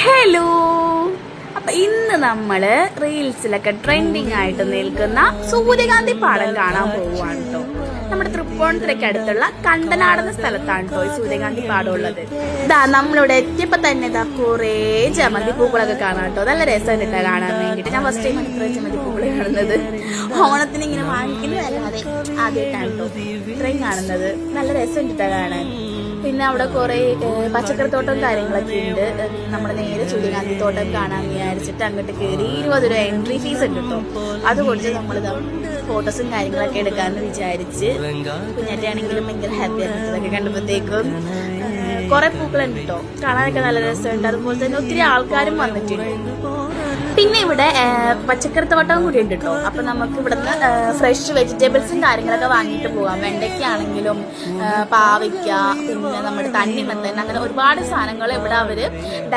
Hello, അപ്പൊ ഇന്ന് നമ്മള് റീൽസിലൊക്കെ ട്രെൻഡിങ് ആയിട്ട് നിൽക്കുന്ന സൂര്യകാന്തി പാടം കാണാൻ പോവുകയാണ് കേട്ടോ. നമ്മുടെ തൃപ്പൂണിത്തുറയ്ക്ക് അടുത്തുള്ള കണ്ടനാടെന്ന സ്ഥലത്താണ് കേട്ടോ ഈ സൂര്യകാന്തി പാടം ഉള്ളത്. ഇതാ നമ്മളിവിടെ എത്തിയപ്പോ തന്നെ ഇതാ കുറേ ജമന്തി പൂക്കളൊക്കെ കാണാം കേട്ടോ. നല്ല രസം ഇട്ടാ കാണാൻ വേണ്ടിട്ട്. ഞാൻ ഫസ്റ്റ് ടൈം ഇത്രയും ജമന്തി പൂക്കൾ കാണുന്നത്. ഓണത്തിന് ഇങ്ങനെ വാങ്ങിക്കുന്നതല്ലാതെ ആദ്യമായിട്ടാണ് കേട്ടോ ഇത്രയും കാണുന്നത്. നല്ല രസം ഇട്ടാ കാണാൻ. പിന്നെ അവിടെ കുറെ പച്ചക്കറിത്തോട്ടം കാര്യങ്ങളൊക്കെ ഉണ്ട്. നമ്മൾ നേരെ സൂര്യകാന്തി തോട്ടം കാണാൻ വിചാരിച്ചിട്ട് അങ്ങോട്ട് കയറി 20 രൂപ എൻട്രി ഫീസ് ഉണ്ട് കേട്ടോ. അത് കൊടുത്ത് നമ്മളിതാ ഫോട്ടോസും കാര്യങ്ങളൊക്കെ എടുക്കാമെന്ന് വിചാരിച്ച് കുഞ്ഞാറ്റാണെങ്കിലും ഭയങ്കര ഹാപ്പി ആണ്. ഇതൊക്കെ കണ്ടപ്പോഴത്തേക്കും കുറെ പൂക്കളുണ്ട് കേട്ടോ. കാണാനൊക്കെ നല്ല രസമുണ്ട്. അതുപോലെ തന്നെ ഒത്തിരി ആൾക്കാരും വന്നിട്ടുണ്ട്. പിന്നെ ഇവിടെ പച്ചക്കറിത്തോട്ടം കൂടി ഉണ്ട് കേട്ടോ. അപ്പൊ നമുക്ക് ഇവിടുന്ന് ഫ്രഷ് വെജിറ്റബിൾസും കാര്യങ്ങളൊക്കെ വാങ്ങിയിട്ട് പോകാം. വെണ്ടയ്ക്കാണെങ്കിലും പാവയ്ക്ക, പിന്നെ നമ്മുടെ തണ്ണിമത്തൻ, അങ്ങനെ ഒരുപാട് സാധനങ്ങൾ ഇവിടെ അവര്